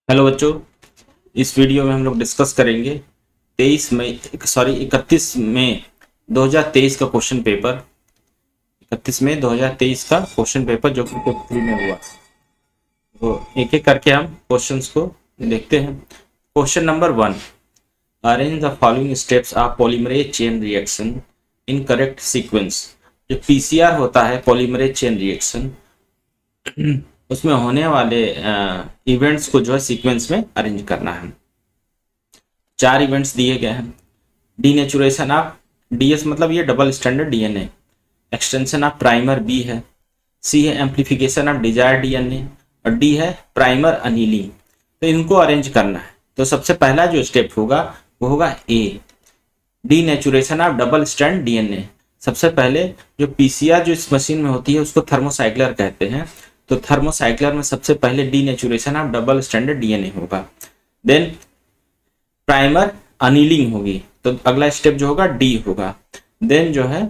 Hello बच्चों। इस video में हम लोग डिस्कस करेंगे 31 मई 2023 का क्वेश्चन पेपर। 31 मई 2023 का क्वेश्चन पेपर जो कि पेपर 3 में हुआ। तो एक एक करके हम क्वेश्चंस को देखते हैं। Question number 1, arrange the following steps of polymerase chain reaction in correct sequence. जो पीसीआर होता है, पॉलीमरेज चेन रिएक्शन, उसमें होने वाले इवेंट्स को जो है सीक्वेंस में अरेंज करना है। 4 इवेंट्स दिए गए हैं। डीनेचुरेशन ऑफ डीएस मतलब ये double standard DNA, extension of primer B है, सी है एम्पलीफिकेशन ऑफ डिजायर डीएनए और डी है प्राइमर अनिलिंग। तो इनको अरेंज करना है। तो सबसे पहला जो स्टेप होगा वो होगा A, denaturation of double stand DNA. सबसे पहले जो पीसीआर जो इस मशीन में होती है उसको थर्मोसाइक्लर कहते हैं। तो थर्मोसाइक्लर में सबसे पहले denaturation of double standard DNA होगा, देन प्राइमर अनिलिंग होगी। तो अगला स्टेप जो होगा डी होगा। देन जो है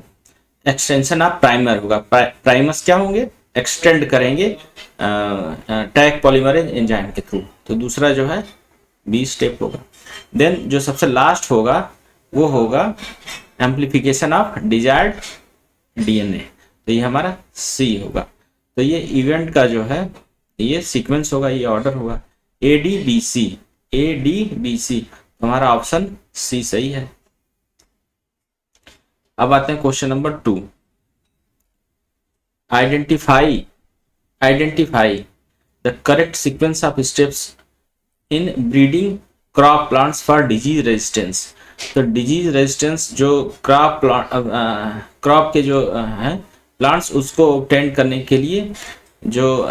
एक्सटेंशन ऑफ प्राइमर होगा। प्राइमर्स क्या होंगे, एक्सटेंड करेंगे टैग पॉलीमरेज एंजाइम के थ्रू। तो दूसरा जो है बी स्टेप होगा। देन जो सबसे लास्ट होगा वो होगा एम्पलीफिकेशन ऑफ डिजायर्ड डीएनए। तो ये हमारा सी होगा। तो ये इवेंट का जो है ये सीक्वेंस होगा, ये ऑर्डर होगा A D B C. A D B C, हमारा ऑप्शन सी सही है। अब आते हैं question number 2, identify the correct sequence of steps in breeding crop plants for disease resistance. तो डिजीज रेजिस्टेंस जो क्रॉप के जो हैं प्लांट्स उसको ऑब्टेन करने के लिए जो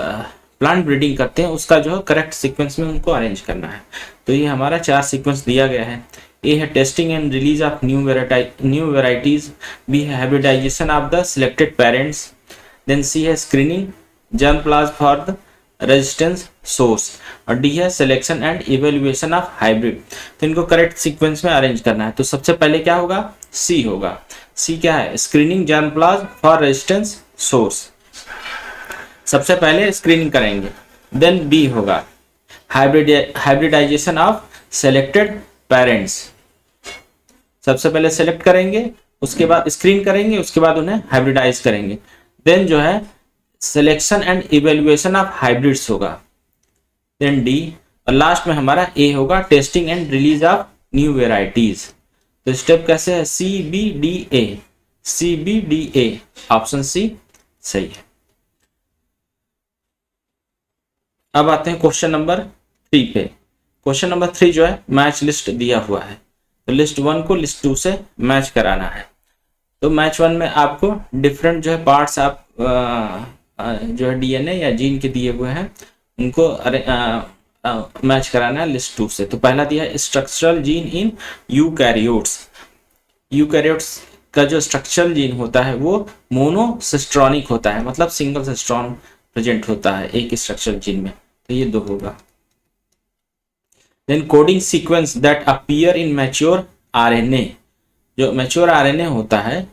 प्लांट ब्रीडिंग करते हैं उसका जो है करेक्ट सीक्वेंस में उनको अरेंज करना है। तो ये हमारा 4 सीक्वेंस दिया गया है। ए है testing and release of new varieties, B है hybridization of the selected parents, then C है screening germplasm for the resistance source और डी है selection and evaluation of hybrid. तो इनको करेक्ट सीक्वेंस में अरेंज करना है। तो सबसे पहले क्या होगा, सी होगा। सी क्या है, screening germplasm for resistance source. सबसे पहले स्क्रीनिंग करेंगे। देन बी होगा हाइब्रिडाइजेशन ऑफ सेलेक्टेड पेरेंट्स। सबसे पहले सेलेक्ट करेंगे, उसके बाद स्क्रीन करेंगे, उसके बाद उन्हें हाइब्रिडाइज करेंगे। देन जो है selection and evaluation of hybrids होगा। देन डी और लास्ट में हमारा ए होगा testing and release of new varieties. तो स्टेप कैसे है, C B D A, C B D A, option C सही है। अब आते हैं क्वेश्चन नंबर 3 पे। क्वेश्चन नंबर 3 जो है मैच लिस्ट दिया हुआ है। तो लिस्ट 1 को लिस्ट 2 से मैच कराना है। तो मैच 1 में आपको डिफरेंट जो है पार्ट्स आप जो है डीएनए या जीन के दिए हुए हैं उनको मैच कराना है लिस्ट 2 से। तो पहला दिया है structural gene in eukaryotes. Eukaryotes का जो स्ट्रक्चरल जीन होता है वो मोनोसिस्ट्रॉनिक होता है, मतलब सिंगल सिस्ट्रॉन प्रेजेंट होता है एक स्ट्रक्चरल जीन में। तो ये 2 होगा। Then coding sequence that appear in mature RNA. जो मैच्योर आरएनए होता है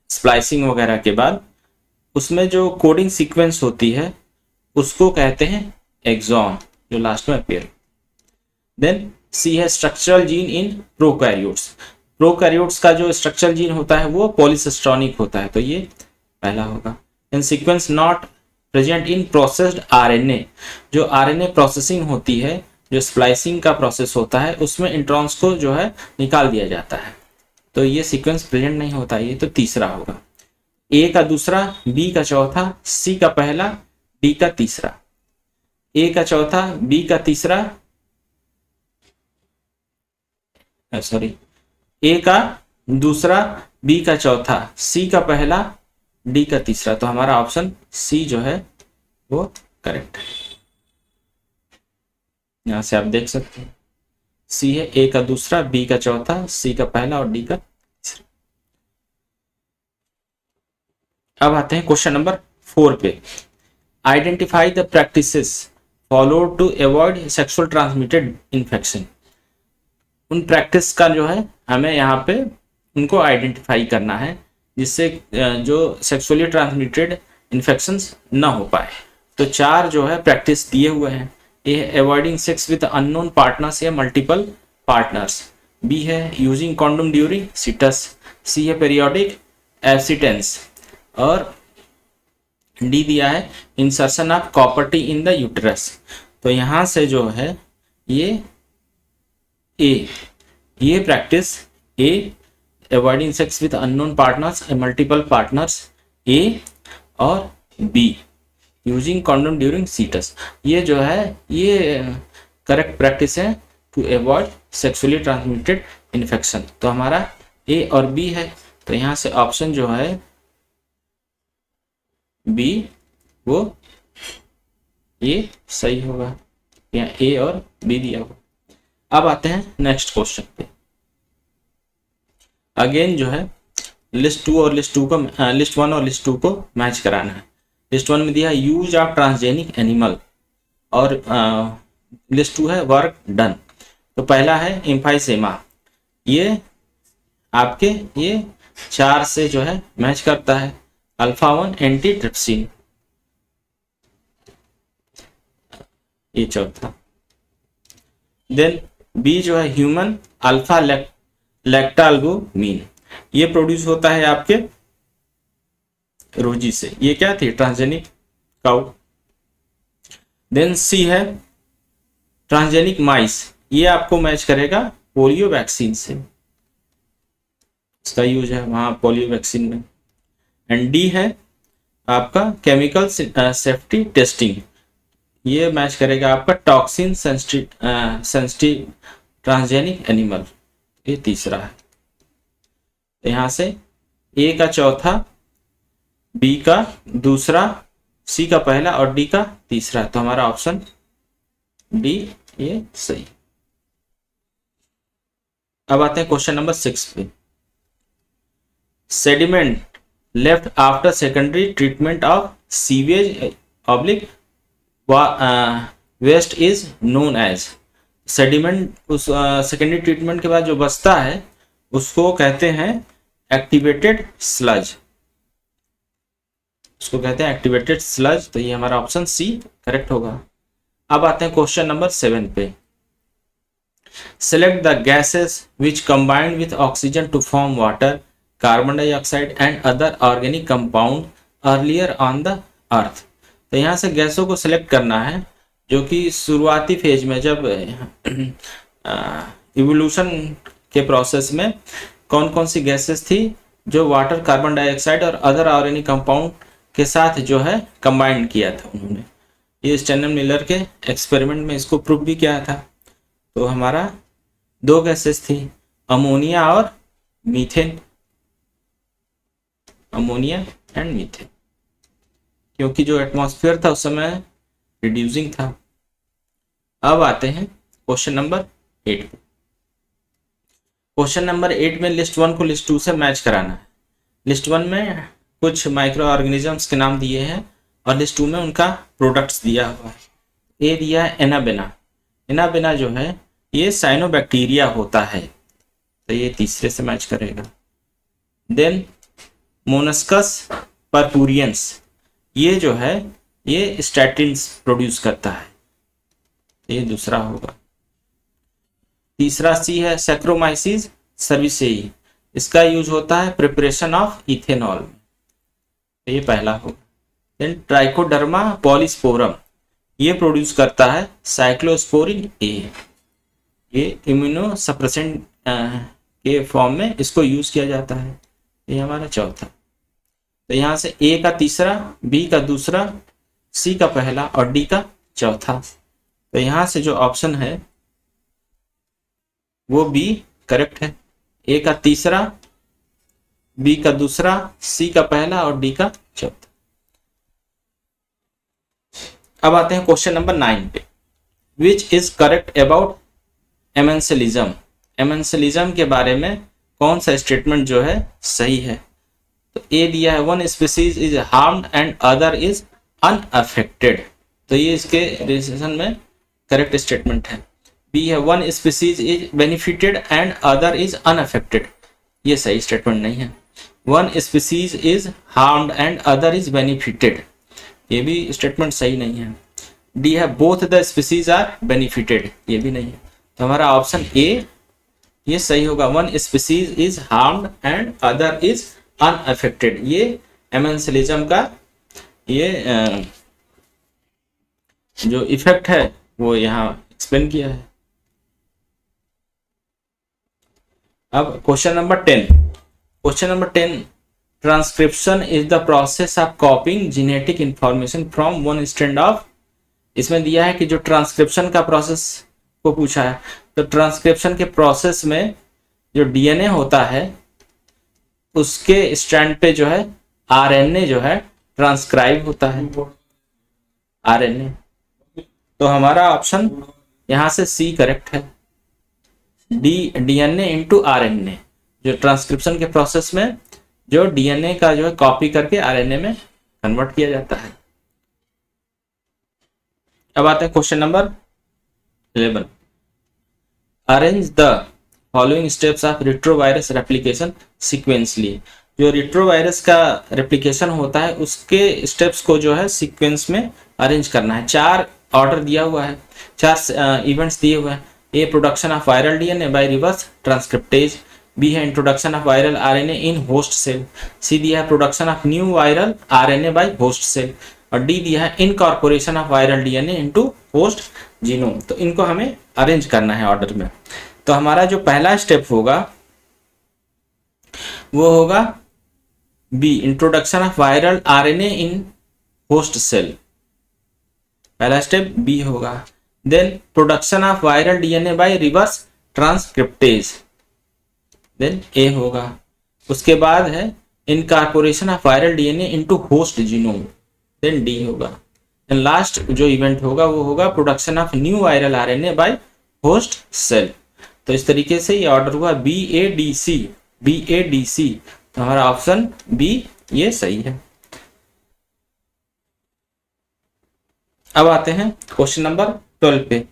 स्प्लाइसिंग वगैरह के बाद, उसमें जो कोडिंग सीक्वेंस होती है उसको कहते हैं एक्सॉन, जो लास्ट में अपीयर। देन सी है structural gene in prokaryotes. Prokaryotes का जो स्ट्रक्चरल जीन होता है वो पॉलीसिस्ट्रॉनिक होता है। तो ये पहला होगा। Then sequence not present in processed RNA. जो आरएनए प्रोसेसिंग होती है, जो स्प्लाइसिंग का प्रोसेस होता है, उसमें इंट्रॉन्स को जो है निकाल दिया जाता है। तो ये सीक्वेंस प्रेजेंट नहीं होता। ये तो तीसरा होगा। ए का दूसरा, बी का चौथा, सी का पहला, डी का तीसरा। ए का चौथा, बी का तीसरा, सॉरी, ए का दूसरा, बी का चौथा, सी का पहला, डी का तीसरा। तो हमारा ऑप्शन सी जो है वो करेक्ट है। यहां से आप देख सकते हैं सी है ए का दूसरा, बी का चौथा, सी का पहला और डी का तीसरा। अब आते हैं क्वेश्चन नंबर 4 पे। Identify the practices followed to avoid sexual transmitted infection. उन प्रैक्टिस का जो है हमें यहाँ पे उनको आइडेंटिफाई करना है जिससे जो सेक्सुअली ट्रांसमिटेड इन्फेक्शंस ना हो पाए। तो 4 जो है प्रैक्टिस दिए हुए हैं। ए है avoiding sex with unknown partners या मल्टीपल पार्टनर्स, बी है using condom during coitus, C है पेरियोडिक एब्सिटेंस, और डी दिया है insertion of copper T in the uterus. तो यहाँ से जो है ये ये practice A avoiding sex with unknown partners multiple partners A, और B using condom during coitus, ये जो है ये करेक्ट प्रैक्टिस है to avoid sexually transmitted infection. तो हमारा ए और बी है, तो यहाँ से ऑप्शन जो है बी वो ये सही होगा, यहाँ ए और बी दिया होगा। अब आते हैं नेक्स्ट क्वेश्चन पे। अगेन जो है लिस्ट 1 और लिस्ट 2 को मैच कराना है। लिस्ट 1 में दिया है यूज ऑफ ट्रांसजेनिक एनिमल, और लिस्ट 2 है वर्क डन। तो पहला है एम्फाइसेमा, ये आपके ये 4 से जो है मैच करता है। अल्फा 1 एंटीट्रिप्सिन, ये चौथा। देन बी जो है ह्यूमन अल्फा लैक्टाल्बुमिन, ये प्रोड्यूस होता है आपके रोजी से, ये क्या थी ट्रांसजेनिक काउ। देन सी है ट्रांसजेनिक माइस, ये आपको मैच करेगा पोलियो वैक्सीन से, इसका यूज है वहां पोलियो वैक्सीन में। एंड डी है आपका केमिकल सेफ्टी टेस्टिंग, ये मैच करेगा आपका टॉक्सिन सेंसिटिव ट्रांसजेनिक एनिमल, ये तीसरा है। यहां से ए का चौथा, बी का दूसरा, सी का पहला और डी का तीसरा, तो हमारा ऑप्शन डी ये सही। अब आते हैं क्वेश्चन नंबर 6 पे। Sediment left after secondary treatment of sewage oblique waste is known as, sediment उस सेकेंडरी ट्रीटमेंट के बाद जो बचता है उसको कहते हैं एक्टिवेटेड स्लज, उसको कहते हैं एक्टिवेटेड स्लज, तो ये हमारा ऑप्शन सी करेक्ट होगा। अब आते हैं क्वेश्चन नंबर 7 पे। Select the gases which combined with oxygen to form water, carbon dioxide and other organic compound earlier on the earth. तो यहाँ से गैसों को सिलेक्ट करना है जो कि शुरुआती फेज में जब इवोल्यूशन के प्रोसेस में कौन कौन सी गैसेस थी जो वाटर, कार्बन डाइऑक्साइड और अदर ऑर्गेनिक कंपाउंड के साथ जो है कंबाइन किया था उन्होंने। ये स्टैनन मिलर के एक्सपेरिमेंट में इसको प्रूव भी किया था। तो हमारा 2 गैसेस थी, अमोनिया और मीथेन, अमोनिया एंड मीथेन, क्योंकि जो एटमॉस्फेयर था उस समय रिड्यूसिंग था। अब आते हैं क्वेश्चन नंबर 8 पे। क्वेश्चन नंबर 8 में लिस्ट 1 को लिस्ट 2 से मैच कराना है। लिस्ट 1 में कुछ माइक्रो ऑर्गेनिजम्स के नाम दिए हैं और लिस्ट 2 में उनका प्रोडक्ट्स दिया हुआ है। ए दिया है एनाबेना, एनाबेना जो है ये साइनोबैक्टीरिया होता है, तो ये तीसरे से मैच करेगा। देन मोनस्कस परपुरियंस, ये जो है ये स्टैटिन्स प्रोड्यूस करता है, ये दूसरा होगा। तीसरा सी है सैक्रोमाइसिस सर्विसेई, इसका यूज होता है प्रिपरेशन ऑफ इथेनॉल में, तो ये पहला होगा। देन ट्राइकोडर्मा पॉलीस्पोरम, ये प्रोड्यूस करता है साइक्लोस्पोरिन ए, ये इम्यूनो सप्रेसेंट के फॉर्म में इसको यूज किया जाता है, ये हमारा चौथा। तो यहाँ से ए का तीसरा, बी का दूसरा, सी का पहला और डी का चौथा। तो यहाँ से जो ऑप्शन है वो बी करेक्ट है। ए का तीसरा, बी का दूसरा, सी का पहला और डी का चौथा। अब आते हैं क्वेश्चन नंबर 9 पे। Which is correct about amensalism, amensalism के बारे में कौन सा स्टेटमेंट जो है सही है। तो ए दिया है one species is harmed and other is unaffected, तो ये इसके रिलेशन में करेक्ट स्टेटमेंट है। बी है one species is benefited and other is unaffected, ये सही स्टेटमेंट नहीं है। One species is harmed and other is benefited, ये भी स्टेटमेंट सही नहीं है। डी है both the species are benefited, ये भी नहीं है। तो हमारा ऑप्शन ए ये सही होगा। One species is harmed and other is unaffected. ये एमेंसिलिज्म का ये जो इफेक्ट है वो यहाँ एक्सप्लेन किया है। अब question number 10। Question number 10, transcription is the process of कॉपिंग genetic information from one strand of. इसमें दिया है कि जो ट्रांसक्रिप्शन का प्रोसेस को पूछा है, तो ट्रांसक्रिप्शन के प्रोसेस में जो डीएनए होता है उसके स्ट्रैंड पे जो है आरएनए जो है ट्रांसक्राइब होता है, आरएनए। तो हमारा ऑप्शन यहाँ से सी करेक्ट है, डीएनए इंटू आरएनए। जो ट्रांसक्रिप्शन के प्रोसेस में जो डीएनए का जो है कॉपी करके आरएनए में कन्वर्ट किया जाता है। अब आते हैं question number 11। Arrange the following steps of retrovirus replication sequentially. जो रेट्रोवायरस का रेप्लिकेशन होता है उसके स्टेप्स को जो है सीक्वेंस में अरेंज करना है। 4 ऑर्डर दिया हुआ है, 4 इवेंट्स दिए हुए हैं। A production of viral DNA by reverse transcriptase, B है introduction of viral RNA in host cell, C दिया है production of new viral RNA by host cell, और डी दिया है incorporation of viral DNA into host genome. तो इनको हमें arrange करना है ऑर्डर में। तो हमारा जो पहला स्टेप होगा वो होगा B, introduction of viral RNA in host cell. पहला स्टेप बी होगा। Then production of viral DNA by reverse transcriptase, then A होगा। उसके बाद है incorporation of viral DNA into host genome, then D होगा। एंड लास्ट जो event होगा वो होगा production of new viral RNA by host cell. तो इस तरीके से ये ऑर्डर हुआ B A D C, B A D सी। तो हमारा ऑप्शन बी ये सही है। अब आते हैं क्वेश्चन नंबर 12 पे।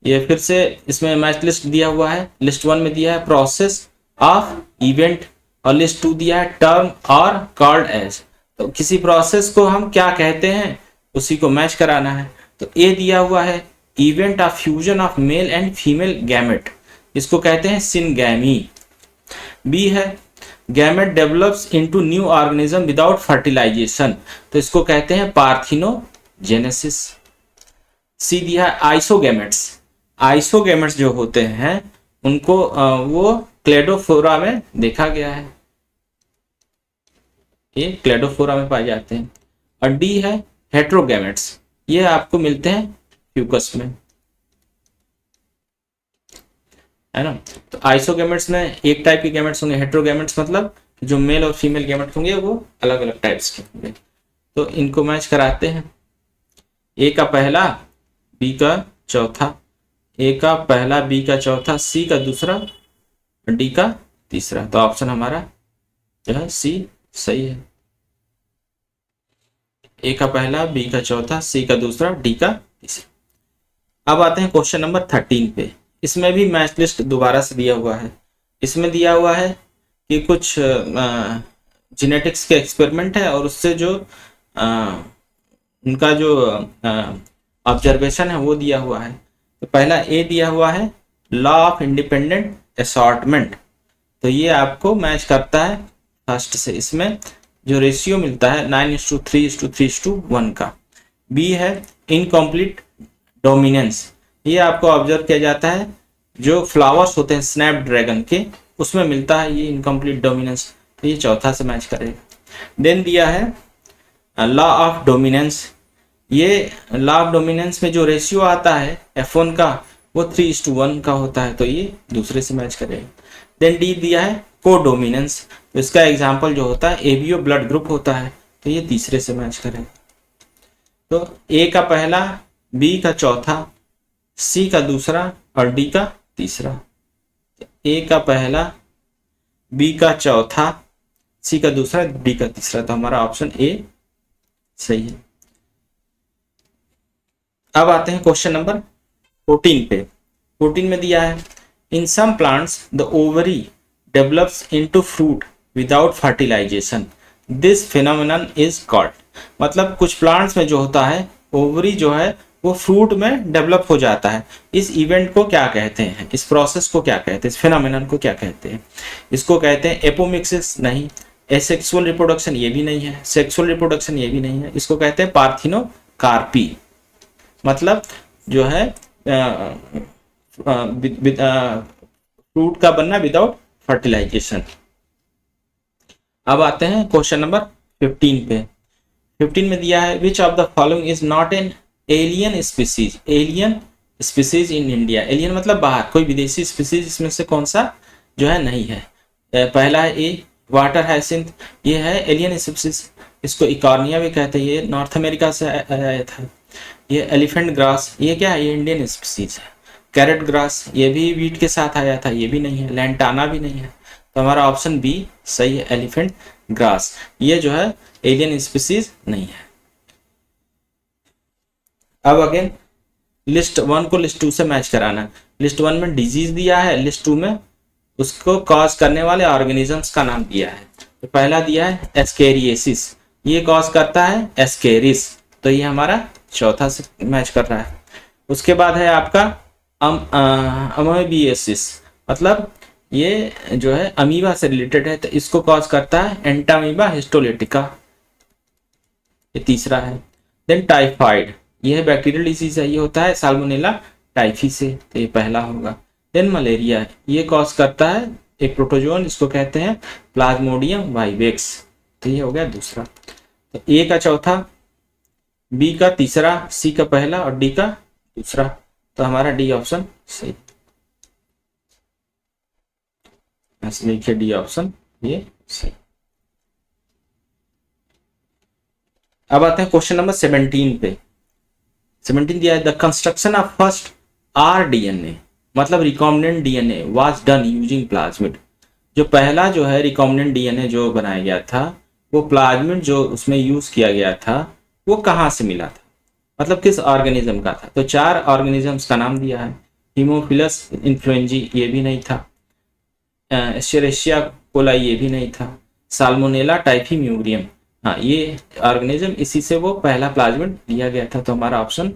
ये फिर से इसमें मैच लिस्ट दिया हुआ है। लिस्ट 1 में दिया है प्रोसेस ऑफ इवेंट और लिस्ट 2 दिया है टर्म और कॉल्ड एज। तो किसी प्रोसेस को हम क्या कहते हैं उसी को मैच कराना है। तो ए दिया हुआ है event of fusion of male and female gamete, इसको कहते हैं सिनगैमी। बी है gamete develops into new organism without fertilization, तो इसको कहते हैं पार्थिनोजेनेसिस। सी दिया है आइसोगैमेट्स। आइसोगैमेट्स जो होते हैं उनको वो क्लेडोफोरा में देखा गया है, ये क्लेडोफोरा में पाए जाते हैं। और डी है हेट्रोगैमेट्स, ये आपको मिलते हैं फ्यूकस में, है ना। तो आइसोगैमेट्स में एक टाइप के गैमेट्स होंगे, हेट्रोगैमेट्स मतलब जो मेल और फीमेल गैमेट्स होंगे वो अलग अलग टाइप्स के होंगे। तो इनको मैच कराते हैं। ए का पहला, बी का चौथा, ए का पहला, बी का चौथा, सी का दूसरा, डी का तीसरा। तो ऑप्शन हमारा जो है सी सही है। ए का पहला, बी का चौथा, सी का दूसरा, डी का तीसरा। अब आते हैं क्वेश्चन नंबर 13 पे। इसमें भी मैच लिस्ट दोबारा से दिया हुआ है। इसमें दिया हुआ है कि कुछ जेनेटिक्स के एक्सपेरिमेंट है और उससे जो उनका जो ऑब्जर्वेशन है वो दिया हुआ है। तो पहला ए दिया हुआ है लॉ ऑफ इंडिपेंडेंट असॉर्टमेंट, तो ये आपको मैच करता है फर्स्ट से। इसमें जो रेशियो मिलता है 9:3:3:1 का। बी है इनकम्प्लीट डोमिनेंस, ये आपको ऑब्जर्व किया जाता है जो फ्लावर्स होते हैं स्नैप ड्रैगन के, उसमें मिलता है ये इनकम्प्लीट डोमिनेंस। तो ये चौथा से मैच करेगा। देन दिया है लॉ ऑफ डोमिनेंस, ये लॉ ऑफ डोमिनेंस में जो रेशियो आता है F1 का वो 3:1 का होता है, तो ये दूसरे से मैच करेगा। देन डी दिया है को डोमिनेंस, तो इसका एग्जाम्पल जो होता है एबीओ ब्लड ग्रुप होता है, तो ये तीसरे से मैच करेगा। तो ए का पहला, बी का चौथा, सी का दूसरा और डी का तीसरा। ए का पहला, बी का चौथा, सी का दूसरा, डी का तीसरा। तो हमारा ऑप्शन ए सही है। अब आते हैं क्वेश्चन नंबर 14 पे। 14 में दिया है in some plants the ovary develops into fruit without fertilization, this phenomenon is called. मतलब कुछ प्लांट्स में जो होता है ओवरी जो है वो फ्रूट में डेवलप हो जाता है। इस इवेंट को क्या कहते हैं, इस प्रोसेस को क्या कहते हैं, इस फिनोमेनन को क्या कहते हैं? इसको कहते हैं एपोमिक्सिस, नहीं। एसेक्सुअल रिप्रोडक्शन ये भी नहीं है, सेक्सुअल रिप्रोडक्शन ये भी नहीं है, इसको कहते हैं पार्थिनोकार्पी। मतलब जो है फ्रूट का बनना विदाउट फर्टिलाइजेशन। अब आते हैं क्वेश्चन नंबर 15 पे। 15 में दिया है विच of the following is not an alien species, alien species in India. Alien मतलब बाहर, कोई विदेशी स्पीसीज इसमें से कौन सा जो है नहीं है? पहला है ए वाटर हाइसिंथ, ये है एलियन स्पीसीज, इसको इकॉर्निया भी कहते हैं, ये नॉर्थ अमेरिका से आया था। ये एलिफेंट ग्रास, ये क्या है? ये इंडियन स्पीसीज है। कैरेट ग्रास, ये भी वीट के साथ आया था, ये भी नहीं है। लैंटाना भी नहीं है, तो हमारा ऑप्शन बी सही है, एलिफेंट ग्रास। ये जो है एलियन स्पीसीज नहीं है। अब अगेन लिस्ट 1 को लिस्ट 2 से मैच कराना। लिस्ट 1 में डिजीज दिया है, लिस्ट 2 में उसको कॉज करने वाले ऑर्गेनिजम्स का नाम दिया है। तो पहला दिया है एस्केरिएसिस, ये कॉज करता है एस्केरिस, तो ये हमारा चौथा से मैच कर रहा है। उसके बाद है आपका अमीबियासिस, मतलब ये जो है अमीबा से रिलेटेड है, तो इसको कॉज करता है एंटामीबा हिस्टोलिटिका, ये तीसरा है। देन टाइफाइड, ये है बैक्टीरियल डिजीज है, ये होता है साल्मोनेला टाइफी से, तो ये पहला होगा। देन मलेरिया, ये कॉज करता है एक प्रोटोजोन, इसको कहते हैं प्लाज्मोडियम वाइवेक्स, तो ये हो गया दूसरा। तो ए का चौथा, बी का तीसरा, सी का पहला और डी का दूसरा, तो हमारा डी ऑप्शन सही। लिखिए डी ऑप्शन ये सही। अब आते हैं क्वेश्चन नंबर 17 पे। 17 दिया है the construction of first rDNA, मतलब recombinant DNA was done using plasmid. जो पहला जो है रिकॉम्बिनेंट डीएनए जो बनाया गया था, वो प्लाज्मिड जो उसमें यूज किया गया था, वो कहाँ से मिला था, मतलब किस ऑर्गेनिज्म का था? तो 4 ऑर्गेनिजम्स का नाम दिया है। हीमोफिलस इन्फ्लुएंजी, ये भी नहीं था। एस्चेरिशिया कोलाई, ये भी नहीं था। साल्मोनेला टाइफीम्यूरियम, हाँ ये ऑर्गेनिज्म, इसी से वो पहला प्लाज्मिड लिया गया था, तो हमारा ऑप्शन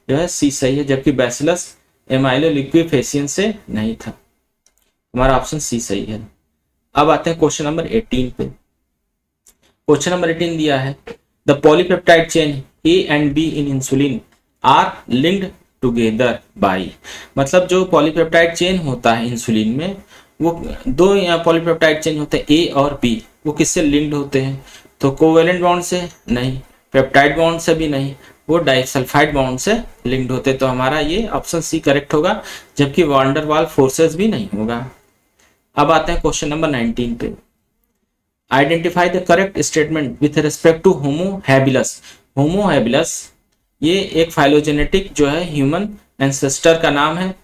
जो है सी सही है। जबकि बैसिलस एमाइलोलिक्विफेसियन से नहीं था, हमारा ऑप्शन सी सही है। अब आते हैं क्वेश्चन नंबर 18 पे। क्वेश्चन नंबर 18 दिया है the polypeptide chain A and B in insulin are linked together by, मतलब जो पॉलीपेप्टाइड चेन होता है इंसुलिन में, वो दो यहाँ पॉलीपेप्टाइड चेन होते हैं ए और बी, वो किससे लिंक्ड होते हैं? तो कोवेलेंट बॉन्ड से नहीं, पेप्टाइड बॉन्ड से भी नहीं, वो डाइसल्फाइड बॉन्ड से लिंक्ड होते, तो हमारा ये ऑप्शन सी करेक्ट होगा। जबकि वांडर वाल फोर्सेस भी नहीं होगा। अब आते हैं क्वेश्चन नंबर 19 पे। Identify the correct statement with respect to homo habilis. Homo habilis ये एक फाइलोजेनेटिक जो है ह्यूमन एंसेस्टर का नाम है,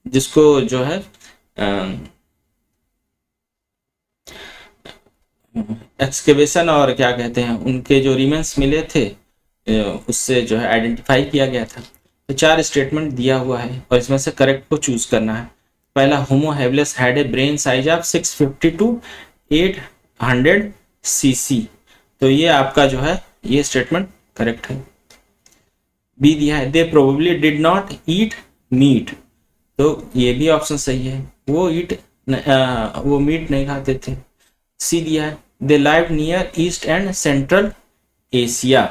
जिसको जो है एक्सकेवेशन और क्या कहते हैं उनके जो रिमेन्स मिले थे उससे जो है आइडेंटिफाई किया गया था। तो 4 स्टेटमेंट दिया हुआ है और इसमें से करेक्ट को चूज करना है। पहला, होमो habilis had a brain size of 650 to 800 cc, तो ये आपका जो है ये स्टेटमेंट करेक्ट है। बी दिया है they probably did not eat meat, तो ये भी ऑप्शन सही है, वो मीट नहीं खाते थे। सी दिया है they live near east and central Asia,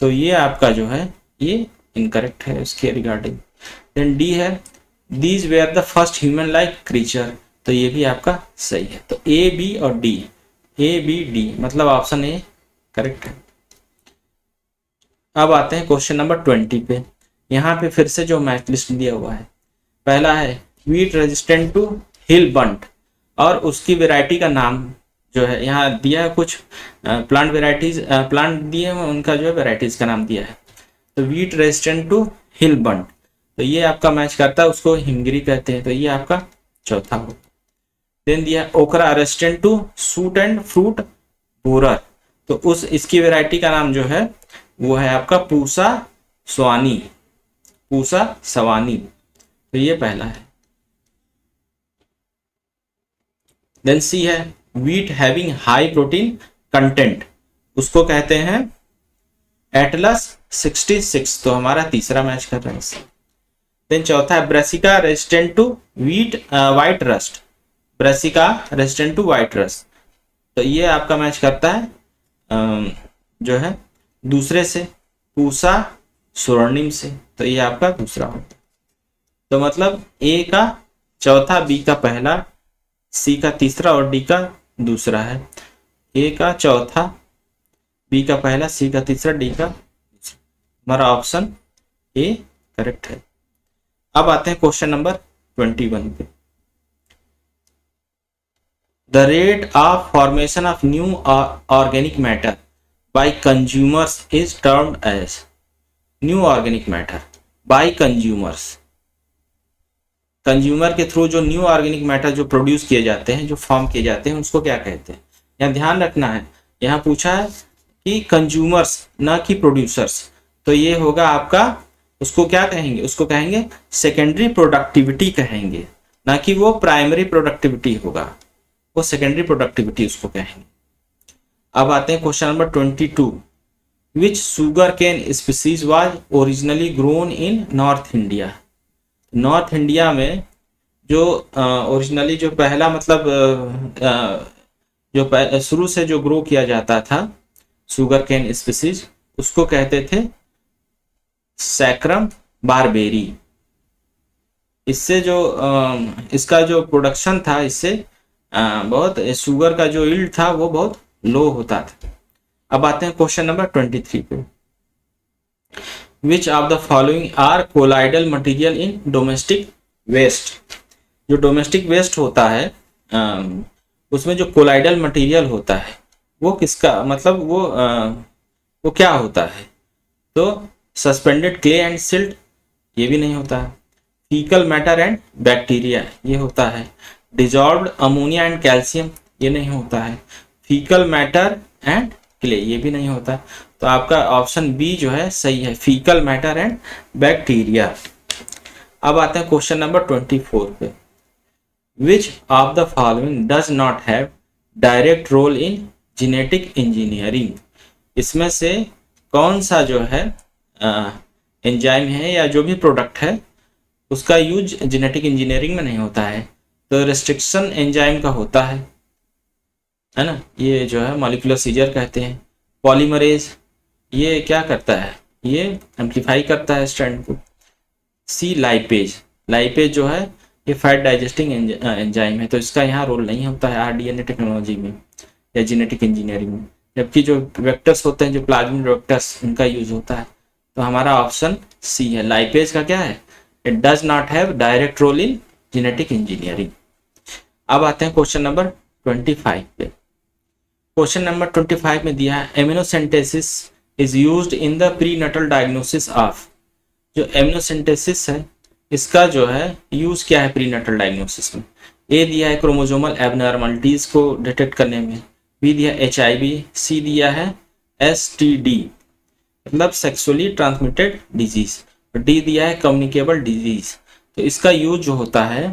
तो ये आपका जो है ये इनकरेक्ट है उसके रिगार्डिंग। देन डी है these were the first human like creature, तो ये भी आपका सही है। तो ए बी और डी, ए बी डी, मतलब ऑप्शन ए करेक्ट है। अब आते हैं क्वेश्चन नंबर 20 पे। यहाँ पे फिर से जो मैच लिस्ट दिया हुआ है, पहला है वीट रेजिस्टेंट टू हिल बंट, और उसकी वेराइटी का नाम जो है यहाँ दिया है, कुछ प्लांट वेराइटीज प्लांट दिए हैं, उनका जो है वेराइटीज का नाम दिया है। तो वीट रेजिस्टेंट टू हिल बंट, तो ये आपका मैच करता है, उसको हिमगिरी कहते हैं, तो ये आपका चौथा हो। देन दिया okra resistant to shoot and fruit borer, तो उस इसकी वेराइटी का नाम जो है वो है आपका पूसा स्वानी, पूसा सवानी, तो ये पहला है। देन सी है wheat having high protein content, उसको कहते हैं एटलस 66, तो हमारा तीसरा मैच कर रहा है इससे। देन चौथा है brassica resistant to white rust, brassica resistant to white rust, तो ये आपका मैच करता है जो है दूसरे से, पूसा स्वर्णिम से, तो ये आपका दूसरा होता है। तो मतलब ए का चौथा, बी का पहला, सी का तीसरा और डी का दूसरा है। ए का चौथा, बी का पहला, सी का तीसरा, डी का दूसरा। हमारा ऑप्शन ए करेक्ट है। अब आते हैं क्वेश्चन नंबर 21 पे। The rate of formation of new organic matter by consumers is termed as, new organic matter by consumers, consumer के थ्रू जो न्यू ऑर्गेनिक मैटर जो प्रोड्यूस किए जाते हैं, जो फॉर्म किए जाते हैं, उसको क्या कहते हैं। यहाँ ध्यान रखना है, यहाँ पूछा है कि कंज्यूमर्स ना कि प्रोड्यूसर्स, तो ये होगा आपका, उसको क्या कहेंगे, उसको कहेंगे सेकेंडरी प्रोडक्टिविटी कहेंगे, ना कि वो प्राइमरी प्रोडक्टिविटी होगा, वो सेकेंडरी प्रोडक्टिविटी उसको कहेंगे। अब आते हैं question number 22। Which sugar cane species was originally grown in north India, north India में जो ओरिजिनली जो पहला मतलब जो शुरू से जो ग्रो किया जाता था सुगर केन स्पीसीज, उसको कहते थे सैक्रम बारबेरी। इससे जो इसका जो प्रोडक्शन था, इससे बहुत शुगर का जो यील्ड था वो बहुत लो होता था। अब आते हैं क्वेश्चन नंबर 23 पे। Which of the following are colloidal material in domestic waste, जो डोमेस्टिक वेस्ट होता है उसमें जो कोलाइडल मटेरियल होता है वो किसका, मतलब वो क्या होता है, तो सस्पेंडेड क्ले एंड सिल्ट, ये भी नहीं होता है। फीकल मैटर एंड बैक्टीरिया, ये होता है। डिजॉल्व्ड अमोनिया एंड कैल्शियम, ये नहीं होता है। फीकल मैटर एंड क्ले, ये भी नहीं होता। तो आपका ऑप्शन बी जो है सही है, फीकल मैटर एंड बैक्टीरिया। अब आते हैं क्वेश्चन नंबर 24 पे। Which of the following does not have direct role in genetic engineering, इसमें से कौन सा जो है एंजाइम है या जो भी प्रोडक्ट है उसका यूज जेनेटिक इंजीनियरिंग में नहीं होता है। तो रेस्ट्रिक्शन एंजाइम का होता है ना, ये जो है मॉलिक्यूलर सीजर कहते हैं। पॉलीमरेज, ये क्या करता है, ये एम्पलीफाई करता है स्ट्रैंड को। सी लाइपेज, लाइपेज जो है ये फैट डाइजेस्टिंग एंजाइम है, तो इसका यहाँ रोल नहीं होता है आरडीएनए टेक्नोलॉजी में या जेनेटिक इंजीनियरिंग में। जबकि जो वेक्टर्स होते हैं, जो प्लाज्मिड वेक्टर्स, उनका यूज होता है। तो हमारा ऑप्शन सी है, लाइपेज का क्या है, it does not have direct role in genetic engineering. अब आते हैं क्वेश्चन नंबर 25 पे। क्वेश्चन नंबर 25 में दिया है एमिनोसेंटेसिस is used in the prenatal diagnosis of, जो एमिनोसेंटेसिस है इसका जो है यूज क्या है प्रीनेटल डायग्नोसिस में। ए दिया है क्रोमोजोमल एबनॉर्मलिटीज को डिटेक्ट करने में, बी दिया HIV, सी दिया है STD मतलब सेक्सुअली ट्रांसमिटेड डिजीज, डी दिया है कम्युनिकेबल डिजीज। तो इसका यूज जो होता है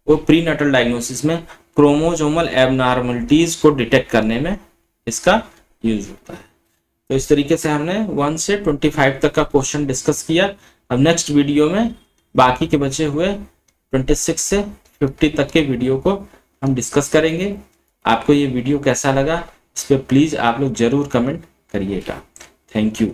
वो प्रीनेटल डायग्नोसिस में क्रोमोजोमल एबनॉर्मलिटीज को डिटेक्ट करने में इसका यूज होता है। तो इस तरीके से हमने 1 से 25 तक का क्वेश्चन डिस्कस किया। अब नेक्स्ट वीडियो में बाकी के बचे हुए 26 से 50 तक के वीडियो को हम डिस्कस करेंगे। आपको ये वीडियो कैसा लगा इस पर प्लीज़ आप लोग ज़रूर कमेंट करिएगा। Thank you.